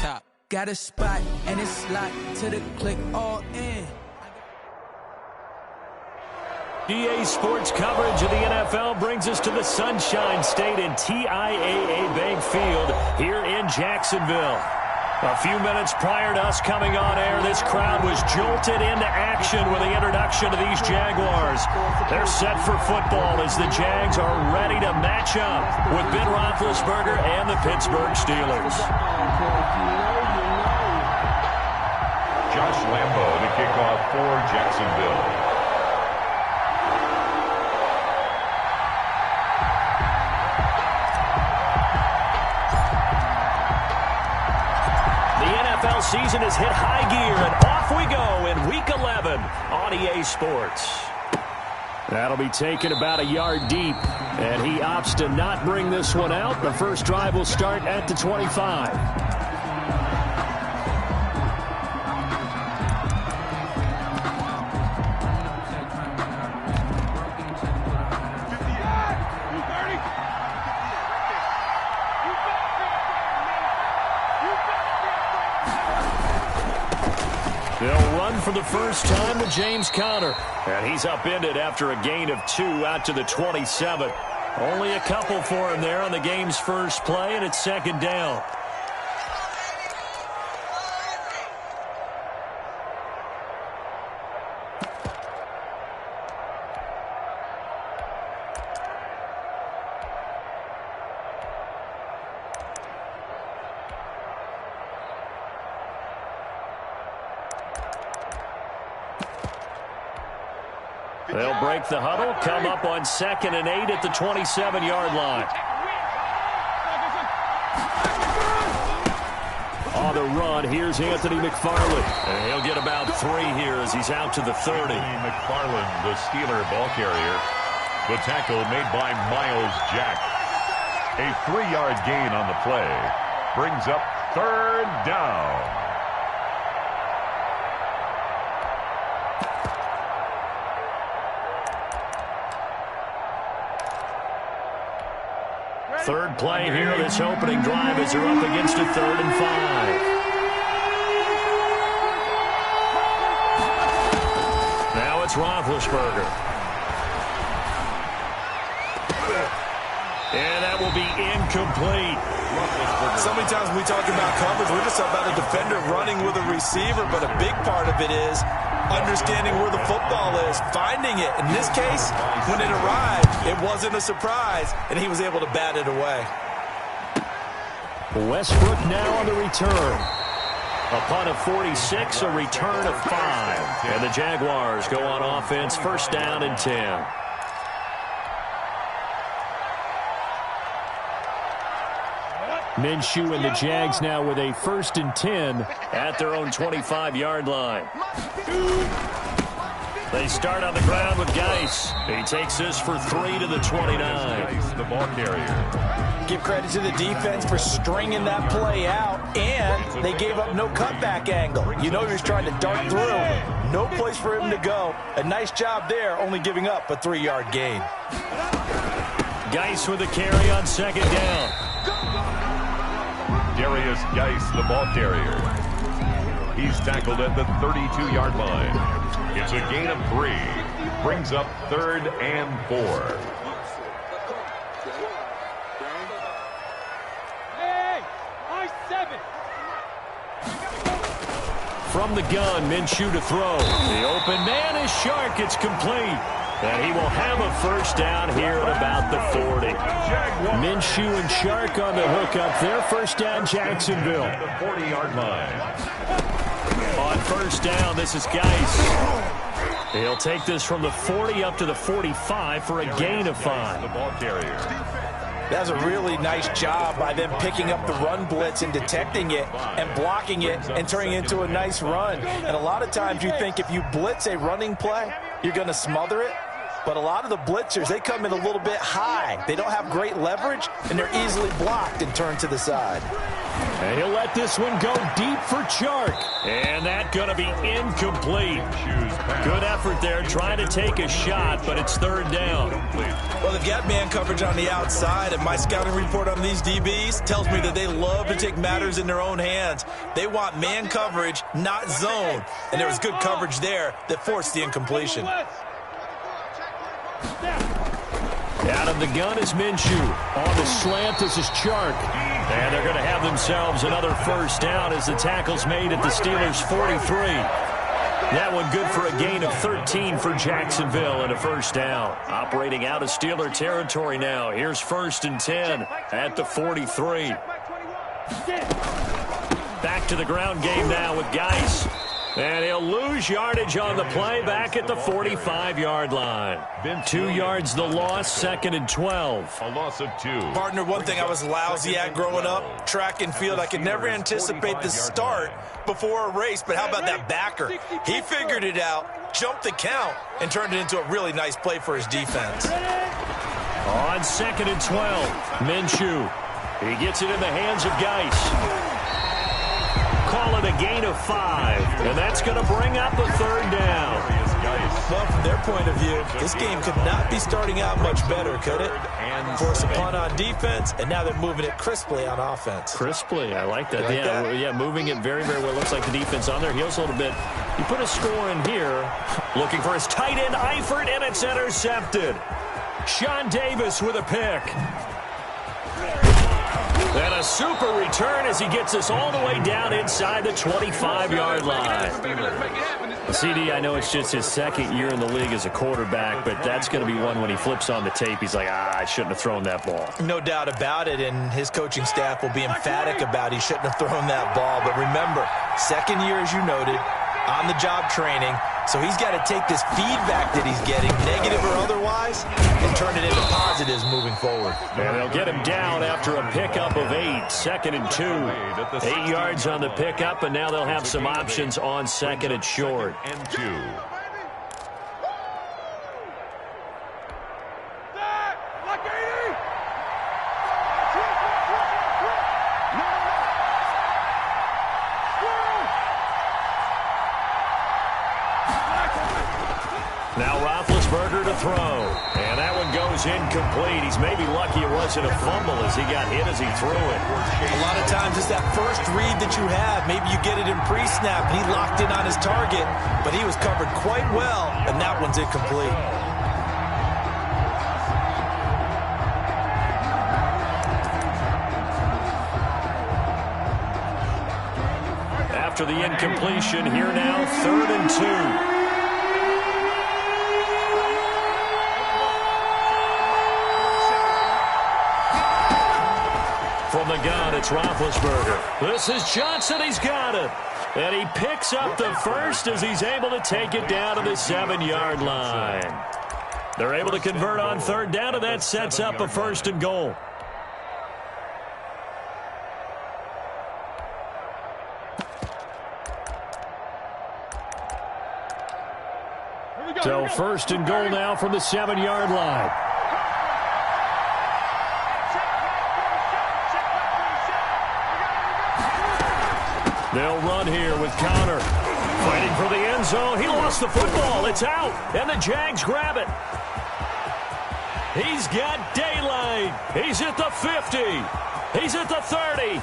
top. Got a spot, and it's locked to the click all in. EA Sports coverage of the NFL brings us to the Sunshine State and TIAA Bank Field here in Jacksonville. A few minutes prior to us coming on air, this crowd was jolted into action with the introduction of these Jaguars. They're set for football as the Jags are ready to match up with Ben Roethlisberger and the Pittsburgh Steelers. Josh Lambo to kick off for Jacksonville. NFL season has hit high gear, and off we go in Week 11 on EA Sports. That'll be taken about a yard deep, and he opts to not bring this one out. The first drive will start at the 25. They'll run for the first time with James Conner. And he's upended after a gain of 2 out to the 27. Only a couple for him there on the game's first play, and it's second down. They'll break the huddle, come up on 2nd and 8 at the 27-yard line. On the run, here's Anthony McFarland. And he'll get about 3 here as he's out to the 30. McFarland, the Steeler ball carrier. The tackle made by Miles Jack. A 3-yard gain on the play. Brings up 3rd down. Third play here, this opening drive as they're up against a 3rd and 5. Now it's Roethlisberger. And that will be incomplete. So many times when we talk about coverage, we're just talking about a defender running with a receiver, but a big part of it is understanding where the football is, finding it. In this case, when it arrived, it wasn't a surprise, and he was able to bat it away. Westbrook now on the return. A punt of 46, a return of 5. And the Jaguars go on offense, first down and 10. Minshew and the Jags now with a 1st and 10 at their own 25-yard line. They start on the ground with Geis. He takes this for 3 to the 29. Geis, the ball carrier. Give credit to the defense for stringing that play out, and they gave up no cutback angle. You know he was trying to dart through. No place for him to go. A nice job there, only giving up a 3-yard gain. Geis with a carry on 2nd down. Darius Geis, the ball carrier. He's tackled at the 32-yard line. It's a gain of 3. Brings up 3rd and 4. Hey, I-7. From the gun, Minshew to throw. The open man is Shark. It's complete. And he will have a first down here at about the 40. Minshew and Shark on the hook up there. First down, Jacksonville. At the 40-yard line. On first down, this is Geis. He'll take this from the 40 up to the 45 for a gain of 5. The ball carrier. That's a really nice job by them picking up the run blitz and detecting it and blocking it and turning it into a nice run. And a lot of times you think if you blitz a running play, you're going to smother it. But a lot of the blitzers, they come in a little bit high. They don't have great leverage, and they're easily blocked and turned to the side. And he'll let this one go deep for Chark. And that's going to be incomplete. Good effort there trying to take a shot, but it's third down. Well, they've got man coverage on the outside, and my scouting report on these DBs tells me that they love to take matters in their own hands. They want man coverage, not zone. And there was good coverage there that forced the incompletion. Out of the gun is Minshew. On the slant, this is Chark. And they're going to have themselves another first down as the tackle's made at the Steelers' 43. That one good for a gain of 13 for Jacksonville and a first down. Operating out of Steeler territory now. Here's 1st and 10 at the 43. Back to the ground game now with Geis. And he'll lose yardage on the play back at the 45-yard line. 2 yards the loss, 2nd and 12. A loss of 2. Partner, one thing I was lousy at growing up, track and field. I could never anticipate the start before a race, but how about that backer? He figured it out, jumped the count, and turned it into a really nice play for his defense. On 2nd and 12, Minshew. He gets it in the hands of Geis. Call it a gain of 5, and that's going to bring up a third down. Well, from their point of view, this game could not be starting out much better, could it? Force a punt on defense, and now they're moving it crisply on offense. Crisply, I like that. Yeah, moving it very, very well. Looks like the defense on their heels a little bit. He put a score in here, looking for his tight end, Eifert, and it's intercepted. Sean Davis with a pick. And a super return as he gets us all the way down inside the 25-yard line. CD, I know it's just his 2nd year in the league as a quarterback, but that's going to be one when he flips on the tape, he's like, I shouldn't have thrown that ball. No doubt about it, and his coaching staff will be emphatic about he shouldn't have thrown that ball. But remember, 2nd year, as you noted, on-the-job training, so he's got to take this feedback that he's getting, negative or otherwise, and turn it into positives moving forward. And they'll get him down after a pickup of 8, 2nd and 2. 8 yards on the pickup, and now they'll have some options on 2nd and short. And 2. Now Roethlisberger to throw. And that one goes incomplete. He's maybe lucky it wasn't a fumble as he got hit as he threw it. A lot of times it's that first read that you have. Maybe you get it in pre-snap, and he locked in on his target, but he was covered quite well, and that one's incomplete. After the incompletion, here now, 3rd and 2. From the gun, it's Roethlisberger. This is Johnson. He's got it. And he picks up the first as he's able to take it down to the 7-yard line. They're able to convert on 3rd down, and that sets up a 1st and goal. So 1st and goal now from the 7-yard line. They'll run here with Connor. Fighting for the end zone. He lost the football. It's out. And the Jags grab it. He's got daylight. He's at the 50. He's at the 30.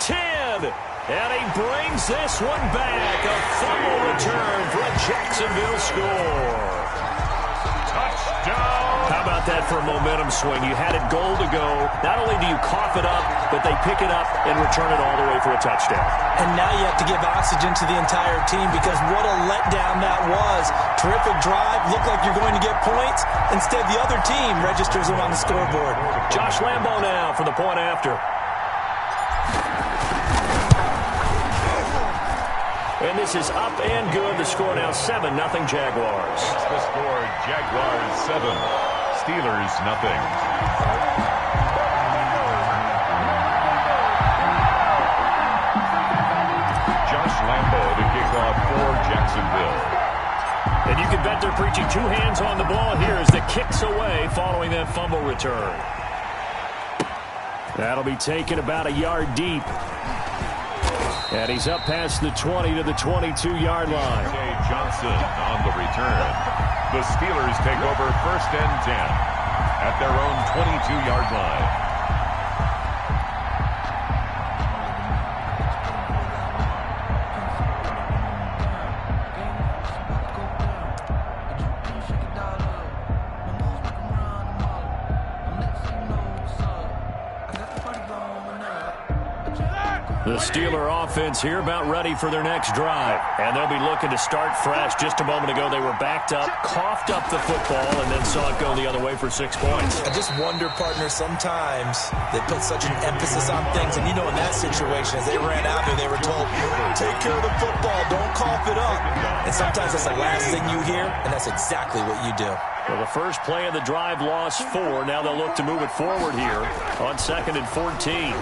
10. And he brings this one back. A fumble return for a Jacksonville score. Touchdown. How about that for a momentum swing? You had it goal to go. Not only do you cough it up, but they pick it up and return it all the way for a touchdown. And now you have to give oxygen to the entire team because what a letdown that was. Terrific drive. Looked like you're going to get points. Instead, the other team registers them on the scoreboard. Josh Lambo now for the point after. And this is up and good. The score now 7-0 Jaguars. It's the score, Jaguars 7, Steelers nothing. Josh Lambo to kick off for Jacksonville. And you can bet they're preaching 2 hands on the ball here as the kick's away following that fumble return. That'll be taken about a yard deep. And he's up past the 20 to the 22-yard line. Jay Johnson on the return. The Steelers take over 1st and 10 at their own 22-yard line. The Steeler offense here about ready for their next drive. And they'll be looking to start fresh. Just a moment ago, they were backed up, coughed up the football, and then saw it go the other way for 6 points. I just wonder, partner, sometimes they put such an emphasis on things. And, you know, in that situation, as they ran out there, they were told, take care of the football, don't cough it up. And sometimes that's the last thing you hear, and that's exactly what you do. Well, the first play of the drive lost 4. Now they'll look to move it forward here on 2nd and 14.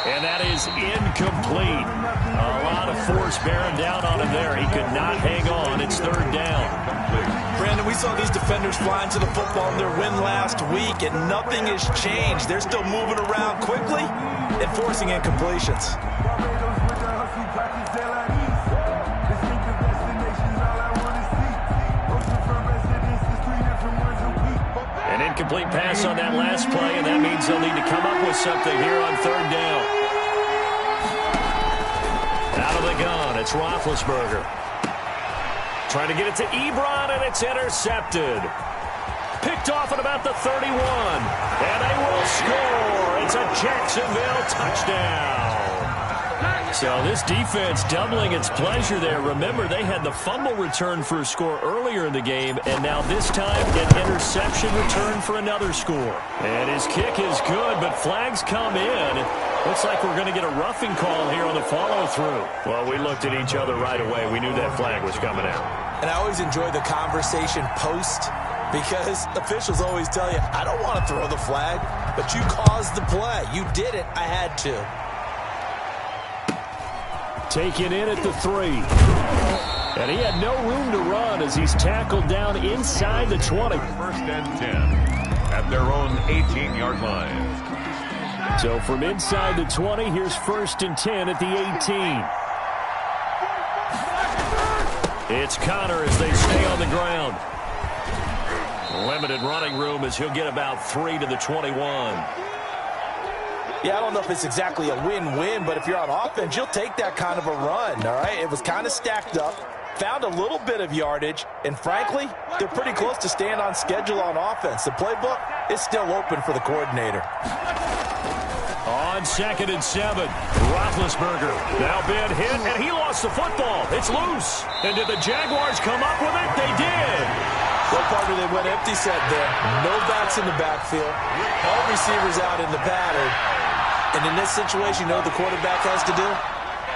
And that is incomplete. A lot of force bearing down on him there. He could not hang on. It's 3rd down. Brandon, we saw these defenders flying to the football in their win last week, and nothing has changed. They're still moving around quickly and forcing incompletions. An incomplete pass on that last play, and that means they'll need to come up with something here on 3rd down. Out of the gun, it's Roethlisberger. Trying to get it to Ebron, and it's intercepted. Picked off at about the 31. And they will score. It's a Jacksonville touchdown. So this defense doubling its pleasure there. Remember, they had the fumble return for a score earlier in the game, and now this time an interception return for another score. And his kick is good, but flags come in. Looks like we're going to get a roughing call here on the follow-through. Well, we looked at each other right away. We knew that flag was coming out. And I always enjoy the conversation post, because officials always tell you, I don't want to throw the flag, but you caused the play. You did it. I had to. Taken in at the 3. And he had no room to run as he's tackled down inside the 20. 1st and 10 at their own 18-yard line. So from inside the 20, here's 1st and 10 at the 18. It's Connor as they stay on the ground. Limited running room as he'll get about 3 to the 21. Yeah, I don't know if it's exactly a win-win, but if you're on offense, you'll take that kind of a run, all right? It was kind of stacked up, found a little bit of yardage, and frankly, they're pretty close to staying on schedule on offense. The playbook is still open for the coordinator. On 2nd and 7, Roethlisberger now been hit, and he lost the football. It's loose. And did the Jaguars come up with it? They did. Well, partner, they went empty set there. No backs in the backfield. All receivers out in the pattern. And in this situation, you know what the quarterback has to do?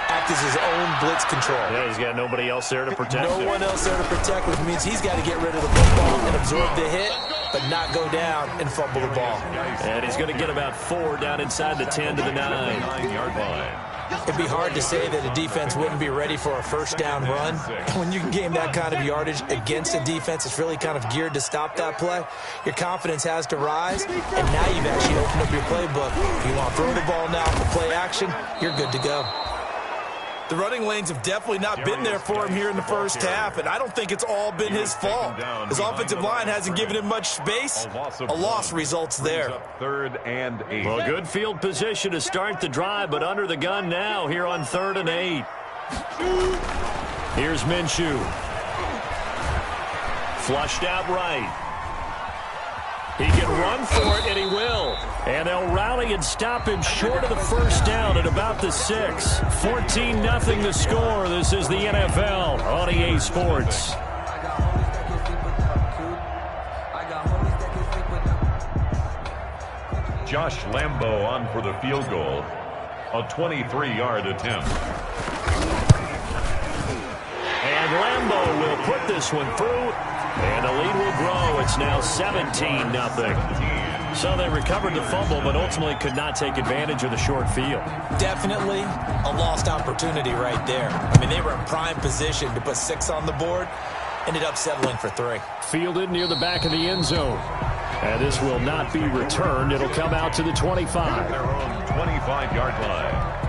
Act as his own blitz control. Yeah, he's got nobody else there to protect him. No one else there to protect, which means he's got to get rid of the football and absorb the hit, but not go down and fumble the ball. And he's going to get about 4 down inside the 10 to the 9-yard line. It'd be hard to say that a defense wouldn't be ready for a 1st down run. When you can gain that kind of yardage against a defense that's really kind of geared to stop that play, your confidence has to rise, and now you've actually opened up your playbook. If you want to throw the ball now for play action, you're good to go. The running lanes have definitely not been there for him here in the first half, and I don't think it's all been his fault. His offensive line hasn't given him much space. A loss results there. 3rd and 8. Well, good field position to start the drive, but under the gun now here on 3rd and 8. Here's Minshew. Flushed out right. He can run for it, and he will. And they'll rally and stop him short of the 1st down at about the 6. 14-0 the score. This is the NFL on EA Sports. Josh Lambo on for the field goal. A 23-yard attempt. And Lambo will put this one through. And the lead will grow. It's now 17-0. So they recovered the fumble, but ultimately could not take advantage of the short field. Definitely a lost opportunity right there. I mean, they were in prime position to put 6 on the board. Ended up settling for 3. Fielded near the back of the end zone. And this will not be returned. It'll come out to the 25. Their own 25-yard line.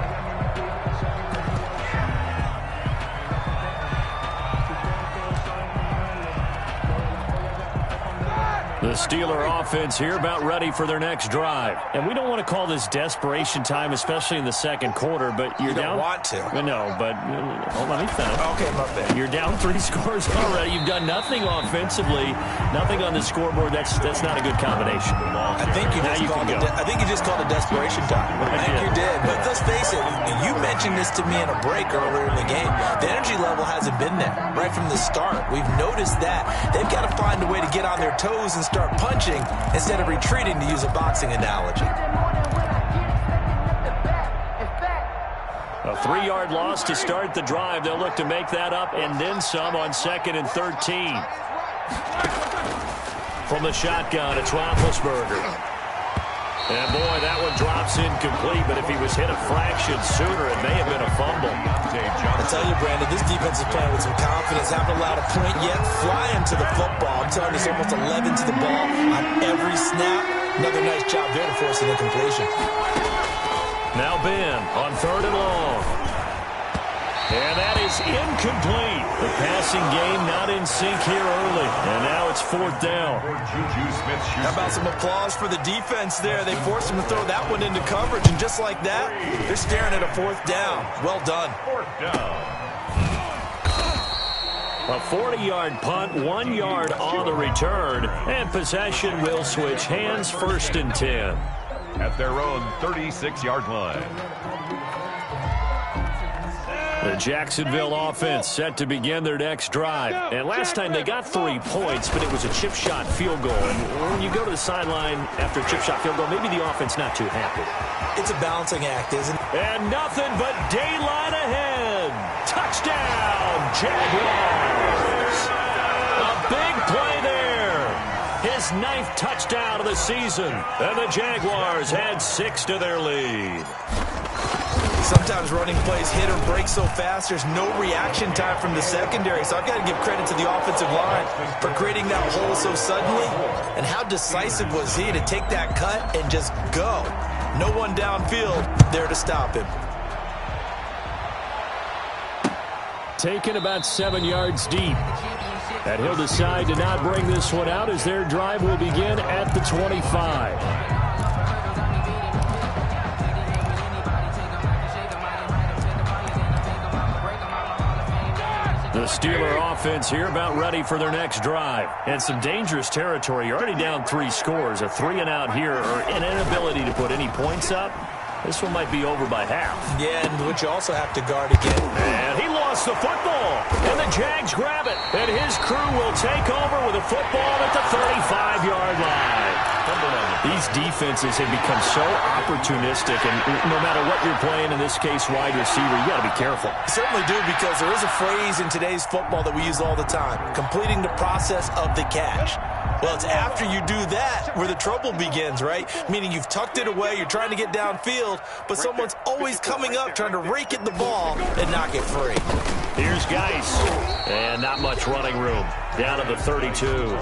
The Steeler offense here about ready for their next drive. And we don't want to call this desperation time, especially in the second quarter, but you're down. You don't want to. No, but let me finish. Okay, my bad. You're down 3 scores already. You've done nothing offensively, nothing on the scoreboard. That's not a good combination. I think you just called it desperation time. I think you did. But let's face it, you mentioned this to me in a break earlier in the game. The energy level hasn't been there right from the start. We've noticed that. They've got to find a way to get on their toes and start punching instead of retreating, to use a boxing analogy. A 3-yard loss to start the drive. They'll look to make that up and then some on 2nd and 13. From the shotgun, it's Roethlisberger. And boy, that one drops incomplete, but if he was hit a fraction sooner, it may have been a fumble. I tell you, Brandon, this defense is playing with some confidence. Haven't allowed a point yet. Flying to the football. I'm telling you, it's almost 11 to the ball on every snap. Another nice job there to force an incompletion. Now Ben on 3rd and long. And that is incomplete. The passing game not in sync here early. And now it's 4th down. How about some applause for the defense there? They forced him to throw that one into coverage. And just like that, they're staring at a 4th down. Well done. 4th down. A 40-yard punt, 1 yard on the return. And possession will switch hands, 1st and 10. At their own 36-yard line. The Jacksonville offense set to begin their next drive. And last time they got 3 points, but it was a chip shot field goal. And when you go to the sideline after a chip shot field goal, maybe the offense not too happy. It's a balancing act, isn't it? And nothing but daylight ahead. Touchdown, Jaguars. A big play there. His 9th touchdown of the season. And the Jaguars add 6 to their lead. Sometimes running plays hit or break so fast, there's no reaction time from the secondary. So I've got to give credit to the offensive line for creating that hole so suddenly. And how decisive was he to take that cut and just go? No one downfield there to stop him. Taken about 7 yards deep. And he'll decide to not bring this one out as their drive will begin at the 25. The Steeler offense here about ready for their next drive. And some dangerous territory. You're already down 3 scores. A 3-and-out here or an inability to put any points up. This one might be over by half. Yeah, and which you also have to guard again. And he lost the football. And the Jags grab it. And his crew will take over with a football at the 35-yard line. These defenses have become so opportunistic, and no matter what you're playing, in this case wide receiver, you got to be careful. Certainly do, because there is a phrase in today's football that we use all the time: completing the process of the catch. Well, it's after you do that where the trouble begins, right? Meaning you've tucked it away, you're trying to get downfield, but someone's always coming up trying to rake at the ball and knock it free. Here's Geis, and not much running room. Down to the 32.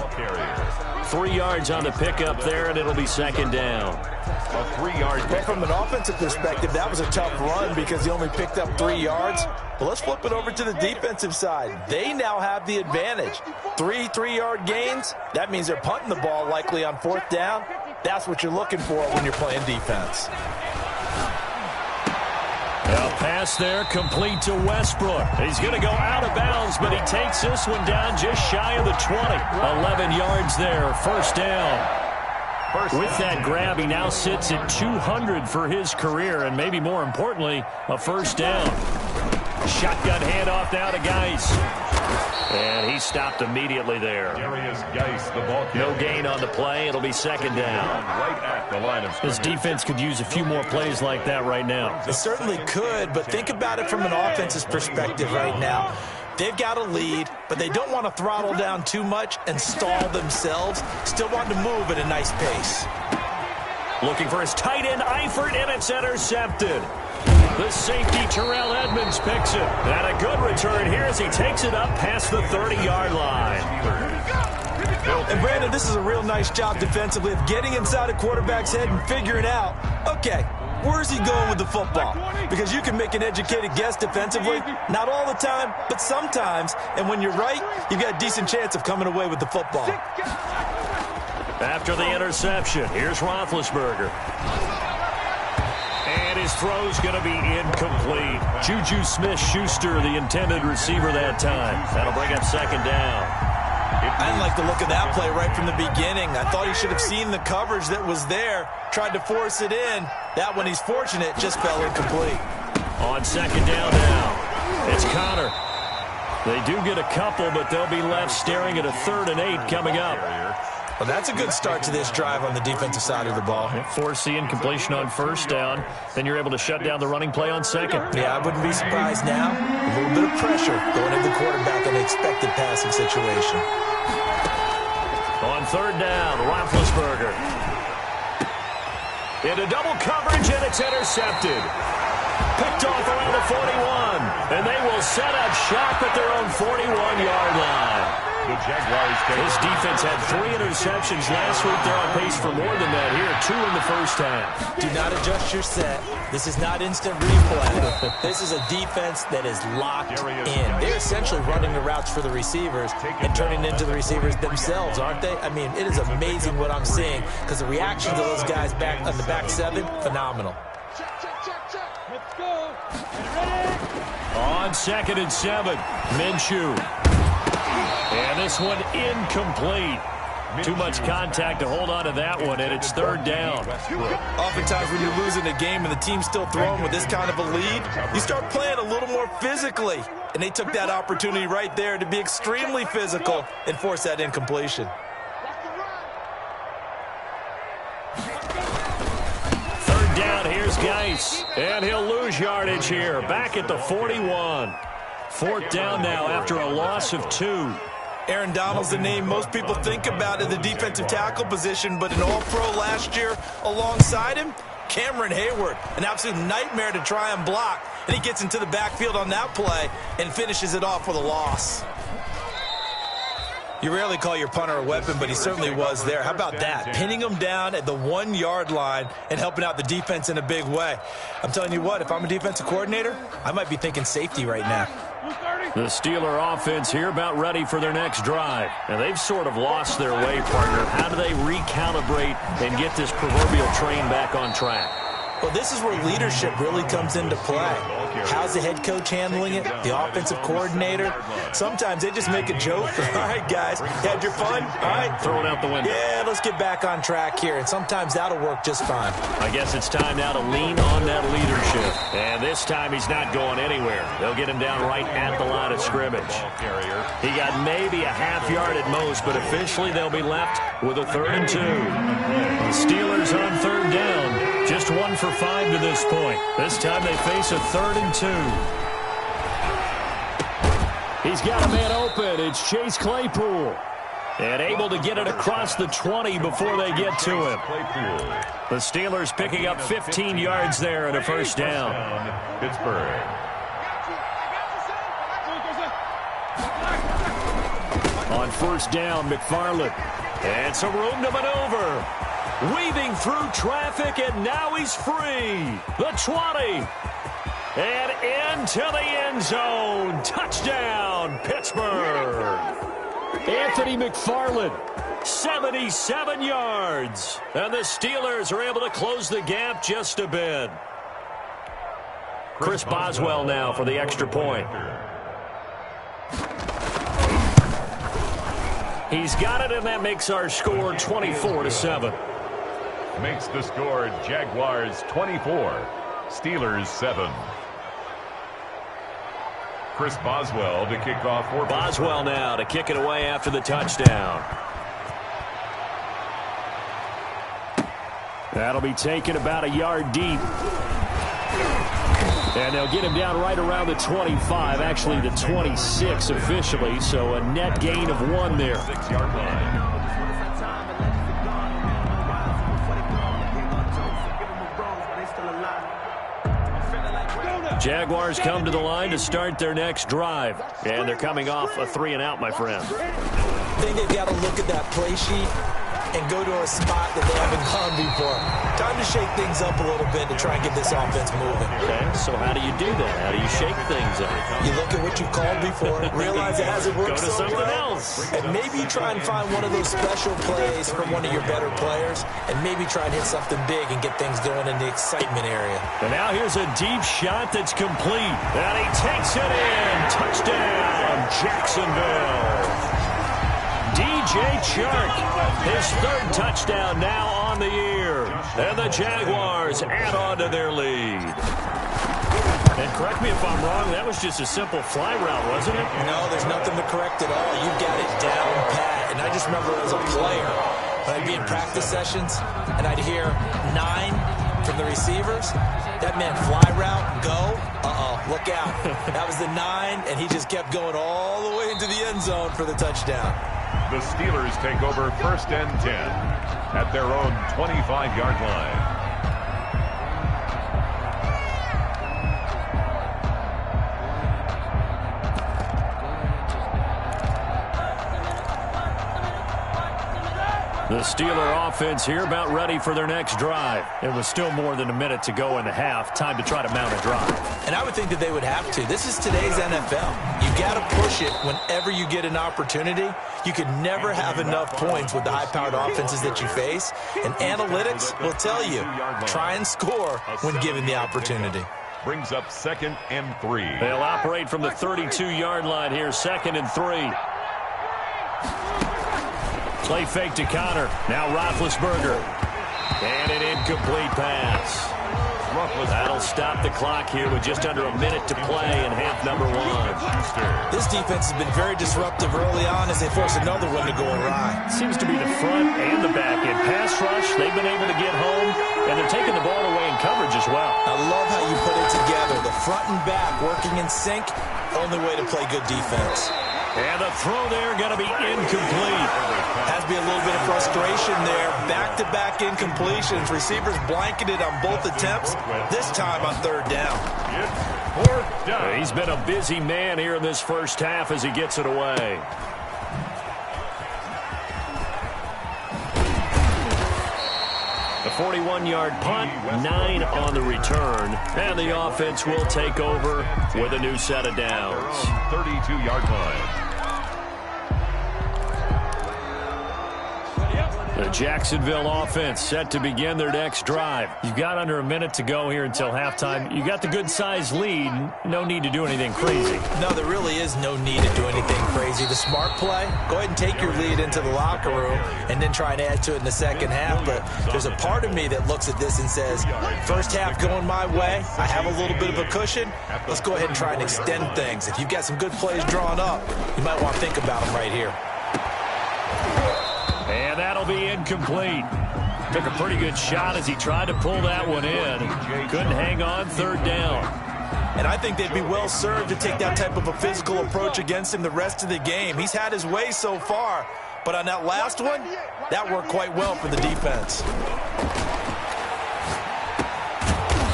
3 yards on the pickup there, and it'll be 2nd down. A 3-yard But pick. from an offensive perspective, that was a tough run because he only picked up 3 yards. Well, let's flip it over to the defensive side. They now have the advantage. 3 3-yard gains. That means they're punting the ball likely on 4th down. That's what you're looking for when you're playing defense. A pass there complete to Westbrook. He's going to go out of bounds, but he takes this one down just shy of the 20. 11 yards there, 1st down. With that grab, he now sits at 200 for his career, and maybe more importantly, a 1st down. Shotgun handoff now to Geis. And he stopped immediately there. Darius Geis, the ball carrier. No gain on the play. It'll be 2nd down. Right at the line of This scrimmage. defense could use a few more plays like that right now. It certainly could, but think about it from an offense's perspective right now. They've got a lead, but they don't want to throttle down too much and stall themselves. Still want to move at a nice pace. Looking for his tight end, Eifert, and it's intercepted. The safety, Terrell Edmonds, picks it. And a good return here as he takes it up past the 30-yard line. And Brandon, this is a real nice job defensively of getting inside a quarterback's head and figuring out, okay, where's he going with the football? Because you can make an educated guess defensively, not all the time, but sometimes. And when you're right, you've got a decent chance of coming away with the football. After the interception, here's Roethlisberger. And his throw's going to be incomplete. Juju Smith-Schuster, the intended receiver that time. That'll bring up second down. I didn't like the look of that play right from the beginning. I thought he should have seen the coverage that was there, tried to force it in. That one, he's fortunate, just fell incomplete. On second down now, it's Connor. They do get a couple, but they'll be left staring at a 3rd and 8 coming up. Well, that's a good start to this drive on the defensive side of the ball. Force the incompletion on first down. Then you're able to shut down the running play on second. Yeah, I wouldn't be surprised now. A little bit of pressure going at the quarterback in an expected passing situation. On third down, Roethlisberger. Into double coverage, and it's intercepted. Picked off around the 41. And they will set up shop at their own 41-yard line. The Jaguars take this defense had 3 interceptions last week. They're on pace for more than that here. 2 in the first half. Do not adjust your set. This is not instant replay. This is a defense that is locked in. They're essentially running the routes for the receivers and turning into the receivers themselves, aren't they? I mean, it is amazing what I'm seeing because the reaction to those guys back on the back 7, phenomenal. Let's go. Ready? On 2nd and 7, Minshew. And this one incomplete. Too much contact to hold on to that one, and it's 3rd down. Oftentimes when you're losing a game and the team's still throwing with this kind of a lead, you start playing a little more physically. And they took that opportunity right there to be extremely physical and force that incompletion. 3rd down, here's Geis. And he'll lose yardage here. Back at the 41. 4th down now after a loss of 2. Aaron Donald's the name most people think about in the defensive tackle position, but an All-Pro last year alongside him, Cameron Hayward, an absolute nightmare to try and block. And he gets into the backfield on that play and finishes it off with a loss. You rarely call your punter a weapon, but he certainly was there. How about that? Pinning him down at the 1-yard line and helping out the defense in a big way. I'm telling you what, if I'm a defensive coordinator, I might be thinking safety right now. The Steeler offense here about ready for their next drive. And they've sort of lost their way, partner. How do they recalibrate and get this proverbial train back on track? Well, this is where leadership really comes into play. How's the head coach handling it? The offensive coordinator? Sometimes they just make a joke. All right, guys, you had your fun? All right. Throw it out the window. Yeah, let's get back on track here. And sometimes that'll work just fine. I guess it's time now to lean on that leadership. And this time he's not going anywhere. They'll get him down right at the line of scrimmage. He got maybe a half yard at most, but officially they'll be left with a 3rd and 2. The Steelers on 3rd down. Just 1 for 5 to this point. This time they face a 3rd and 2. He's got a man open. It's Chase Claypool. And able to get it across the 20 before they get to him. The Steelers picking up 15 yards there and a 1st down. Pittsburgh. On 1st down, McFarland. And some room to maneuver. Weaving through traffic, and now he's free. The 20. And into the end zone. Touchdown, Pittsburgh. Anthony McFarland, 77 yards. And the Steelers are able to close the gap just a bit. Chris Boswell now for the extra point. He's got it, and that makes our score 24-7. Makes the score Jaguars 24, Steelers 7. Chris Boswell to kick off for Boswell now to kick it away after the touchdown. That'll be taken about a yard deep. And they'll get him down right around the 25, actually the 26 officially, so a net gain of 1 there. 6-yard line. Jaguars come to the line to start their next drive. And they're coming off a 3-and-out, my friend. think they've got to look at that play sheet and go to a spot that they haven't gone before. Time to shake things up a little bit to try and get this offense moving. Okay, so how do you do that? How do you shake things up? You look at what you called before, realize it hasn't worked Go to so something well, else. and maybe you try and find one of those special plays from one of your better players, and maybe try and hit something big and get things going in the excitement area. And now here's a deep shot that's complete. And he takes it in. Touchdown, Jacksonville. DJ Chark, his third touchdown now on the year. And the Jaguars add on to their lead. And correct me if I'm wrong, that was just a simple fly route, wasn't it? No, there's nothing to correct at all. You've got it down pat. And I just remember as a player, when I'd be in practice sessions, and I'd hear 9 from the receivers, that meant fly route, go, look out. That was the 9, and he just kept going all the way into the end zone for the touchdown. The Steelers take over 1st and 10 at their own 25-yard line. The Steeler offense here about ready for their next drive. It was still more than a minute to go in the half. Time to try to mount a drive. And I would think that they would have to. This is today's NFL. You got to push it whenever you get an opportunity. You could never have enough points with the high-powered offenses that you face. And analytics will tell you, try and score when given the opportunity. Brings up 2nd and 3. They'll operate from the 32-yard line here, 2nd and 3. Play fake to Connor. Now Roethlisberger. And an incomplete pass. That'll stop the clock here with just under a minute to play in half number 1. This defense has been very disruptive early on as they force another one to go awry. Seems to be the front and the back end. Pass rush, they've been able to get home, and they're taking the ball away in coverage as well. I love how you put it together. The front and back working in sync, only way to play good defense. And the throw there going to be incomplete. Has to be a little bit of frustration there. Back-to-back incompletions. Receivers blanketed on both attempts, this time on 3rd down. It's 4th down. He's been a busy man here in this first half as he gets it away. The 41-yard punt, 9 on the return. And the offense will take over with a new set of downs. 32-yard line. The Jacksonville offense set to begin their next drive. You've got under a minute to go here until halftime. You got the good-sized lead. No need to do anything crazy. No, there really is no need to do anything crazy. The smart play, go ahead and take your lead into the locker room and then try and add to it in the second half. But there's a part of me that looks at this and says, first half going my way, I have a little bit of a cushion. Let's go ahead and try and extend things. If you've got some good plays drawn up, you might want to think about them right here. And that'll be incomplete. Took a pretty good shot as he tried to pull that one in. Couldn't hang on, 3rd down. And I think they'd be well served to take that type of a physical approach against him the rest of the game. He's had his way so far, but on that last one, that worked quite well for the defense.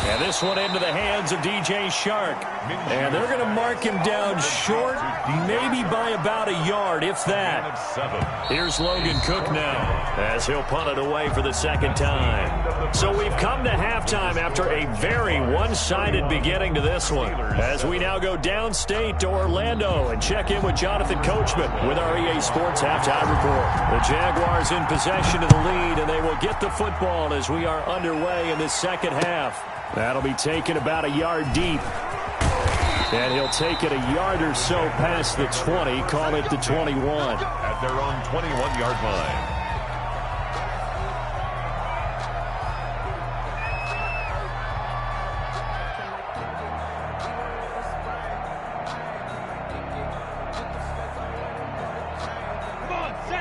And this one into the hands of DJ Chark. And they're going to mark him down short, maybe by about a yard, if that. Here's Logan Cook now, as he'll punt it away for the 2nd time. So we've come to halftime after a very one-sided beginning to this one. As we now go downstate to Orlando and check in with Jonathan Coachman with our EA Sports Halftime Report. The Jaguars in possession of the lead, and they will get the football as we are underway in this second half. That'll be taken about a yard deep. And he'll take it a yard or so past the 20, call it the 21. At their own 21-yard line.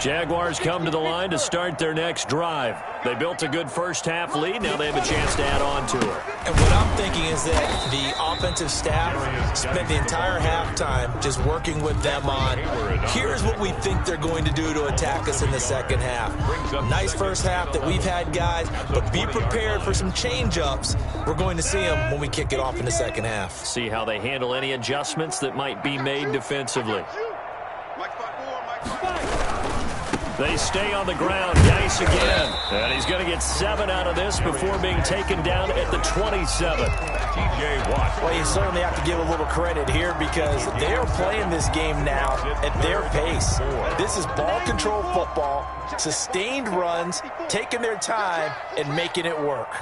Jaguars come to the line to start their next drive. They built a good first half lead. Now they have a chance to add on to it. And what I'm thinking is that the offensive staff spent the entire halftime just working with them on, here's what we think they're going to do to attack us in the second half. Nice first half that we've had, guys, but be prepared for some change-ups. We're going to see them when we kick it off in the second half. See how they handle any adjustments that might be made defensively. They stay on the ground. Geis again. And he's going to get 7 out of this before being taken down at the 27. T.J. Watt. Well, you certainly have to give a little credit here because they are playing this game now at their pace. This is ball control football, sustained runs, taking their time, and making it work.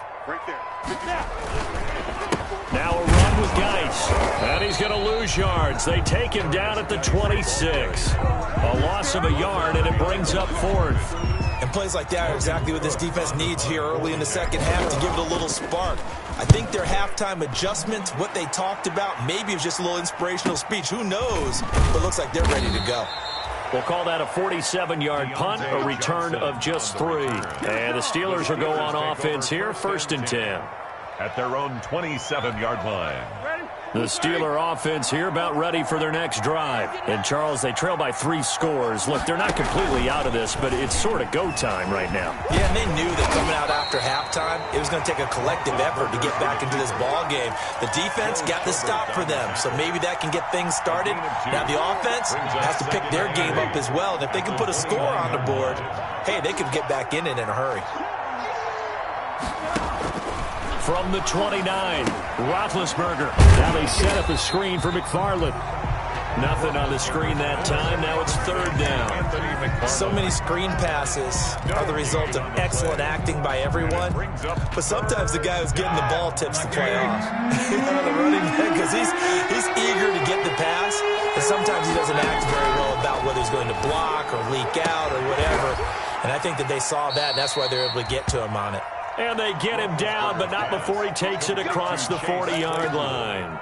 Now a run with Geis. And he's going to lose yards. They take him down at the 26. A loss of a yard, and it brings up 4th. And plays like that are exactly what this defense needs here early in the second half to give it a little spark. I think their halftime adjustments, what they talked about, maybe it was just a little inspirational speech. Who knows? But it looks like they're ready to go. We'll call that a 47-yard punt, a return of just 3. And the Steelers will go on offense here, 1st and 10. At their own 27-yard line. The Steeler offense here about ready for their next drive. And, Charles, they trail by 3 scores. Look, they're not completely out of this, but it's sort of go time right now. Yeah, and they knew that coming out after halftime, it was going to take a collective effort to get back into this ball game. The defense got the stop for them, so maybe that can get things started. Now the offense has to pick their game up as well. And if they can put a score on the board, hey, they could get back in it in a hurry. From the 29, Roethlisberger. Now they set up a screen for McFarland. Nothing on the screen that time. Now it's 3rd down. So many screen passes are the result of excellent acting by everyone. But sometimes the guy who's getting the ball tips the play off. The running back, because he's eager to get the pass. And sometimes he doesn't act very well about whether he's going to block or leak out or whatever. And I think that they saw that, and that's why they're able to get to him on it. And they get him down, but not before he takes it across the 40-yard line.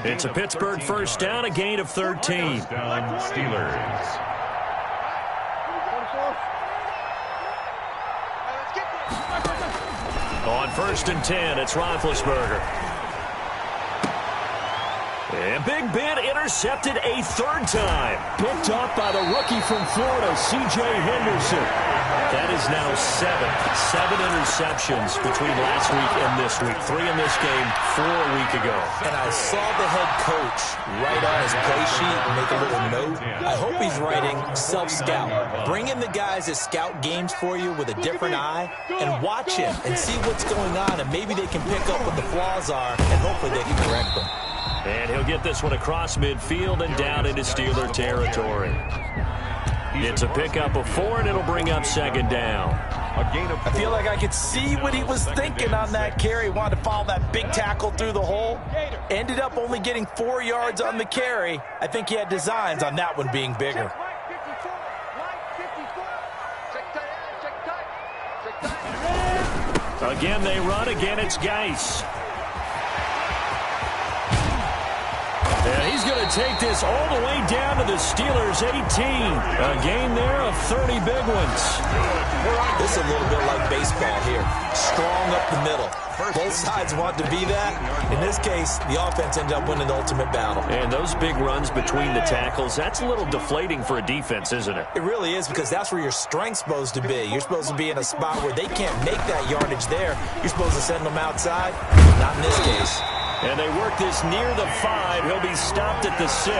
It's a Pittsburgh 1st down, a gain of 13. Down Steelers. On 1st and 10, it's Roethlisberger. And Big Ben intercepted a 3rd time. Picked up by the rookie from Florida, C.J. Henderson. That is now 7 interceptions between last week and this week. 3 in this game, 4 a week ago. And I saw the head coach write on his play sheet and make a little note. I hope he's writing self-scout. Bring in the guys that scout games for you with a different eye and watch him and see what's going on, and maybe they can pick up what the flaws are, and hopefully they can correct them. And he'll get this one across midfield and down into Steeler territory. It's a pickup of 4, and it'll bring up 2nd down. I feel like I could see what he was thinking on that carry. He wanted to follow that big tackle through the hole. Ended up only getting 4 yards on the carry. I think he had designs on that one being bigger. Again, they run. Again, it's Geis. And he's going to take this all the way down to the Steelers' 18. A gain there of 30 big ones. This is a little bit like baseball here. Strong up the middle. Both sides want to be that. In this case, the offense ended up winning the ultimate battle. And those big runs between the tackles, that's a little deflating for a defense, isn't it? It really is, because that's where your strength's supposed to be. You're supposed to be in a spot where they can't make that yardage there. You're supposed to send them outside. Not in this case. And they work this near the 5. He'll be stopped at the 6.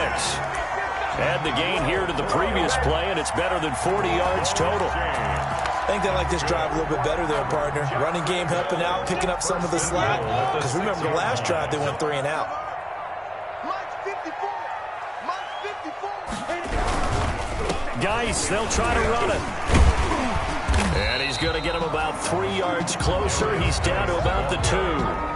Add the gain here to the previous play, and it's better than 40 yards total. I think they like this drive a little bit better there, partner. Running game helping out, picking up some of the slack. Because remember, the last drive, they went 3 and out. Geis, they'll try to run it. And he's going to get him about 3 yards closer. He's down to about the 2.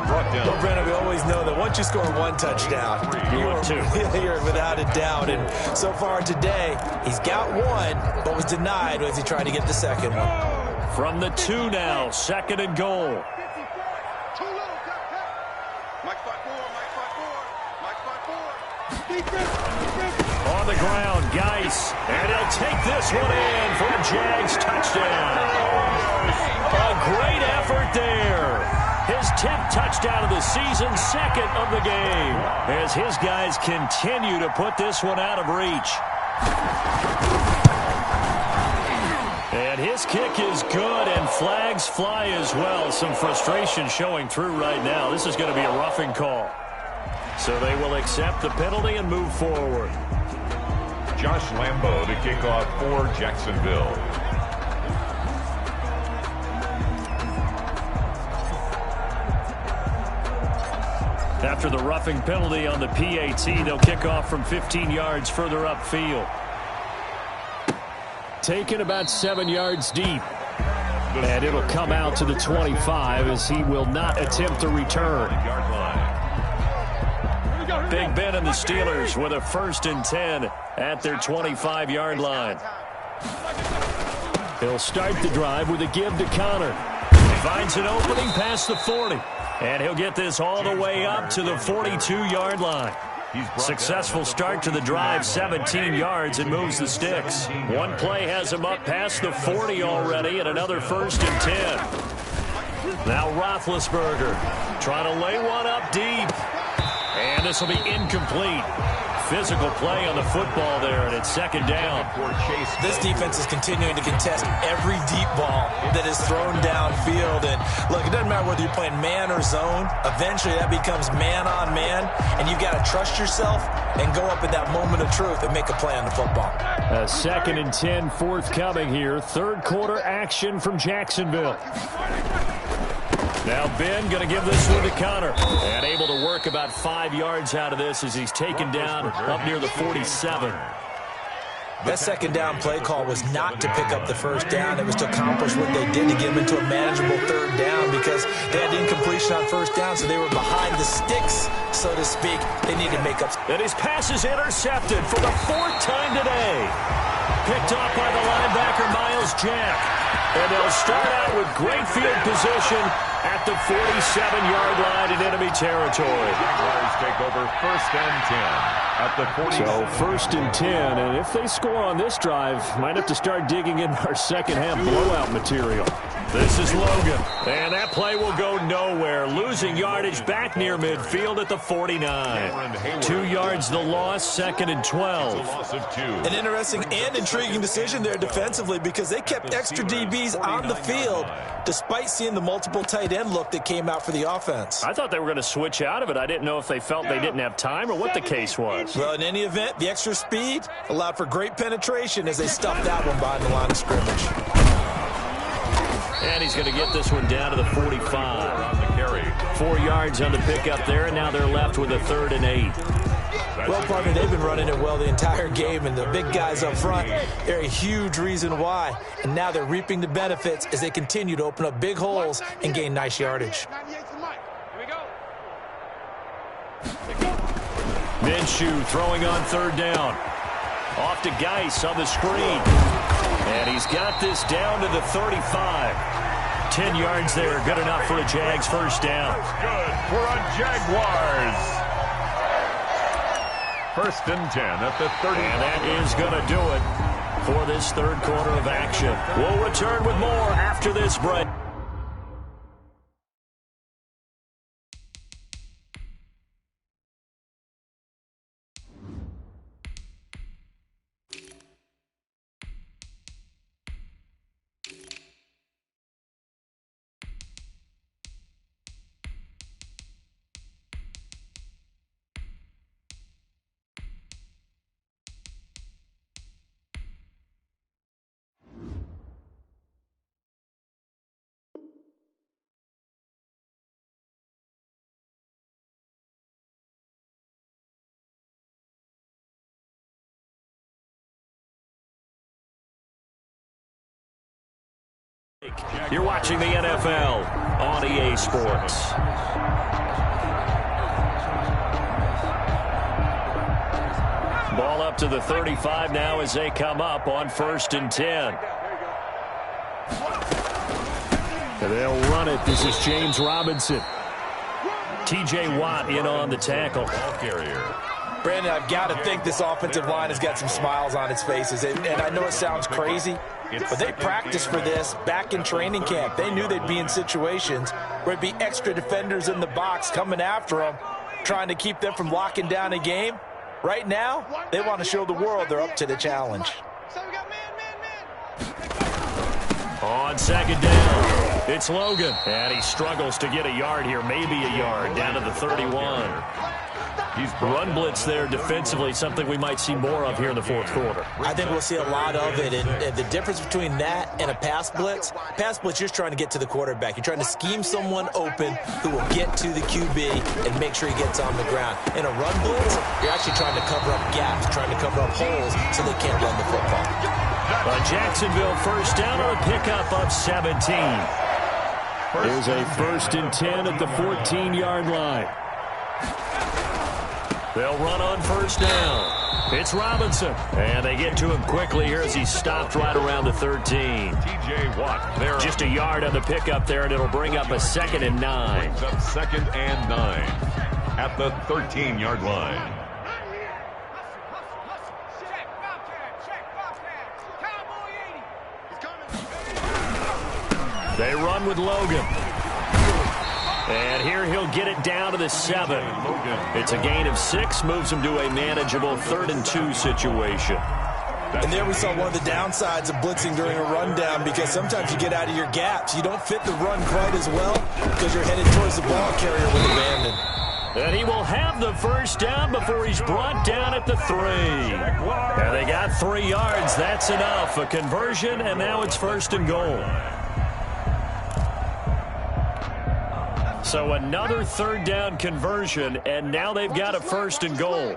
Well, Brennan, we always know that once you score 1 touchdown, you're without a doubt. And so far today, he's got 1, but was denied as he tried to get the second one. From the 2 now, 2nd and goal. On the ground, Geis, and he'll take this one in for a Jags touchdown. A great effort there. His 10th touchdown of the season, 2nd of the game, as his guys continue to put this one out of reach. And his kick is good, and flags fly as well. Some frustration showing through right now. This is going to be a roughing call. So they will accept the penalty and move forward. Josh Lambo to kick off for Jacksonville. After the roughing penalty on the PAT, they'll kick off from 15 yards further upfield. Taken about 7 yards deep. And it'll come out to the 25 as he will not attempt to return. Big Ben and the Steelers with a 1st and 10 at their 25-yard line. He'll start the drive with a give to Connor. Finds an opening past the 40. And he'll get this all the way up to the 42-yard line. Successful start to the drive, 17 yards, and moves the sticks. One play has him up past the 40 already, and another 1st and 10. Now Roethlisberger trying to lay one up deep. And this will be incomplete. Physical play on the football there, and it's 2nd down. This defense is continuing to contest every deep ball that is thrown downfield. And look, it doesn't matter whether you're playing man or zone. Eventually that becomes man on man, and you've got to trust yourself and go up at that moment of truth and make a play on the football. A 2nd and 10 forthcoming here. 3rd quarter action from Jacksonville. Now Ben going to give this one to Connor. And able to work about 5 yards out of this as he's taken down up near the 47. That 2nd down play call was not to pick up the 1st down. It was to accomplish what they did to get them into a manageable 3rd down because they had incompletion on 1st down, so they were behind the sticks, so to speak. They needed to make up. And his pass is intercepted for the 4th time today. Picked off by the linebacker Myles Jack. And they'll start out with great field position at the 47-yard line in enemy territory. Jaguars take over 1st and 10 at the 40. So 1st and 10, and if they score on this drive, might have to start digging in our second-half blowout material. This is Logan, and that play will go nowhere. Losing yardage back near midfield at the 49. 2 yards the loss, 2nd and 12. An interesting and intriguing decision there defensively because they kept extra DBs on the field despite seeing the multiple tight end look that came out for the offense. I thought they were going to switch out of it. I didn't know if they felt they didn't have time or what the case was. Well, in any event, the extra speed allowed for great penetration as they stuffed that one behind the line of scrimmage. And he's going to get this one down to the 45. 4 yards on the pickup there, and now they're left with a 3rd and 8. Well, partner, they've been running it well the entire game, and the big guys up front, they're a huge reason why. And now they're reaping the benefits as they continue to open up big holes and gain nice yardage. Minshew throwing on 3rd down. Off to Geis on the screen. And he's got this down to the 35. 10 yards there, good enough for a Jags 1st down. Good for a Jaguars. 1st and 10 at the 30. And that is going to do it for this 3rd quarter of action. We'll return with more after this break. You're watching the NFL on EA Sports. Ball up to the 35 now as they come up on 1st and 10. And they'll run it. This is James Robinson. T.J. Watt in on the tackle. Ball carrier. Brandon, I've got to think this offensive line has got some smiles on its faces. And I know it sounds crazy, but they practiced for this back in training camp. They knew they'd be in situations where it'd be extra defenders in the box coming after them, trying to keep them from locking down a game. Right now, they want to show the world they're up to the challenge. On 2nd down, it's Logan. And he struggles to get a yard here, maybe a yard, down to the 31. Run blitz there defensively, something we might see more of here in the fourth quarter. I think we'll see a lot of it, and the difference between that and a pass blitz, you're just trying to get to the quarterback. You're trying to scheme someone open who will get to the QB and make sure he gets on the ground. In a run blitz, you're actually trying to cover up gaps, trying to cover up holes so they can't run the football. Jacksonville first down on a pickup of 17. Here's a 1st and 10 at the 14-yard line. They'll run on first down. It's Robinson. And they get to him quickly here as he stopped right around the 13. T.J. Watt there. Just a yard on the pickup there, and it'll bring up a 2nd and 9. Brings up 2nd and 9 at the 13-yard line. They run with Logan. And here he'll get it down to the 7. It's a gain of 6, moves him to a manageable 3rd and 2 situation. And there we saw one of the downsides of blitzing during a rundown, because sometimes you get out of your gaps. You don't fit the run quite as well because you're headed towards the ball carrier with abandon. And he will have the first down before he's brought down at the 3. And they got 3 yards. That's enough. A conversion, and now it's 1st and goal. So another 3rd down conversion, and now they've got a 1st and goal.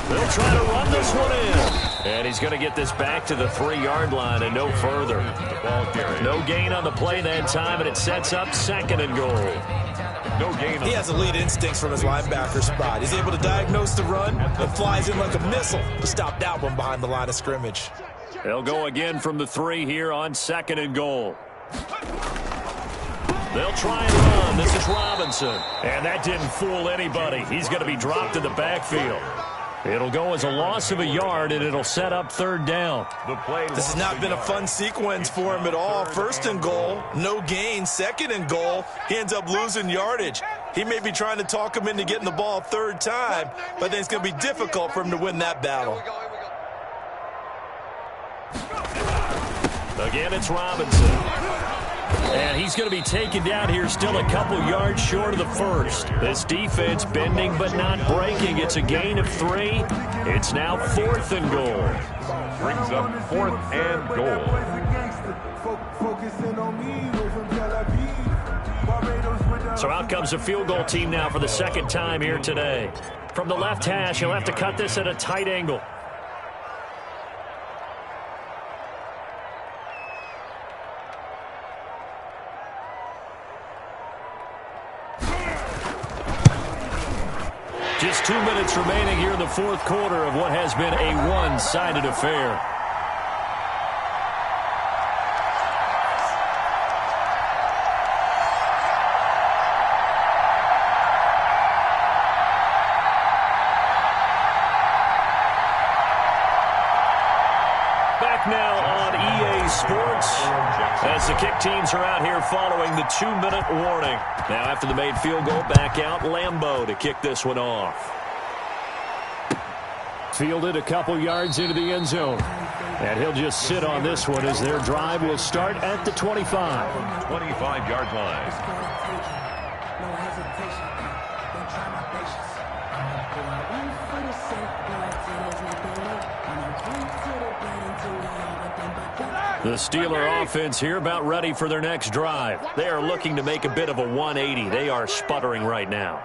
They'll try to run this one in. And he's going to get this back to the 3-yard line and no further. No gain on the play that time, and it sets up 2nd and goal. No gain. He has elite instincts from his linebacker spot. He's able to diagnose the run and flies in like a missile to stop that one behind the line of scrimmage. They'll go again from the 3 here on 2nd and goal. They'll try and run. This is Robinson. And that didn't fool anybody. He's going to be dropped in the backfield. It'll go as a loss of a yard, and it'll set up 3rd down. This has not been a fun sequence for him at all. 1st and goal, no gain. 2nd and goal, he ends up losing yardage. He may be trying to talk him into getting the ball 3rd time, but I think it's going to be difficult for him to win that battle. Again, it's Robinson. And he's going to be taken down here, still a couple yards short of the 1st. This defense bending but not breaking. It's a gain of 3. It's now 4th and goal. Brings up 4th and goal. So out comes the field goal team now for the 2nd time here today. From the left hash, he'll have to cut this at a tight angle. Just 2 minutes remaining here in the 4th quarter of what has been a one-sided affair. Back now on EA Sports as the kick teams are out here following the 2-minute warning. Now after the made field goal, back out Lambeau to kick this one off. Fielded a couple yards into the end zone. And he'll just sit on this one as their drive will start at the 25. 25-yard line. The Steeler offense here about ready for their next drive. They are looking to make a bit of a 180. They are sputtering right now.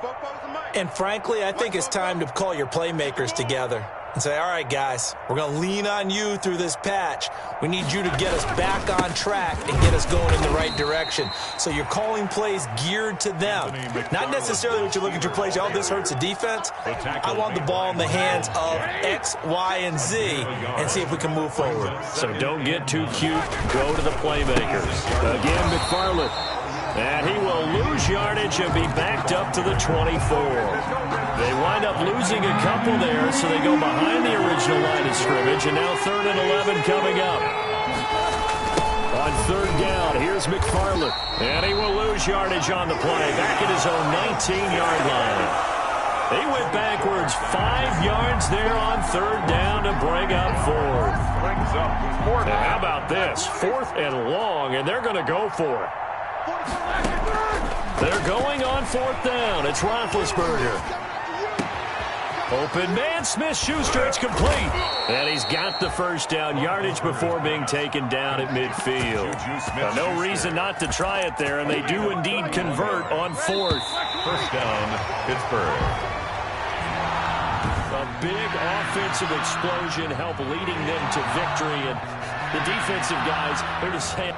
And frankly, I think it's time to call your playmakers together and say, all right, guys, we're going to lean on you through this patch. We need you to get us back on track and get us going in the right direction. So you're calling plays geared to them. Not necessarily what you look at your plays, oh, this hurts the defense. I want the ball in the hands of X, Y, and Z and see if we can move forward. So don't get too cute. Go to the playmakers. Again, McFarland. And he will lose yardage and be backed up to the 24. They wind up losing a couple there, so they go behind the original line of scrimmage, and now 3rd and 11 coming up. On 3rd down, here's McFarland. And he will lose yardage on the play, back at his own 19-yard line. He went backwards 5 yards there on 3rd down to bring up 4th. Brings up 4th. And how about this? 4th and long, and they're going to go for it. They're going on 4th down. It's Roethlisberger. Open man, Smith-Schuster, it's complete. And he's got the first down yardage before being taken down at midfield. No reason not to try it there, and they do indeed convert on 4th. First down, Pittsburgh. A big offensive explosion help leading them to victory, and the defensive guys, they're just saying...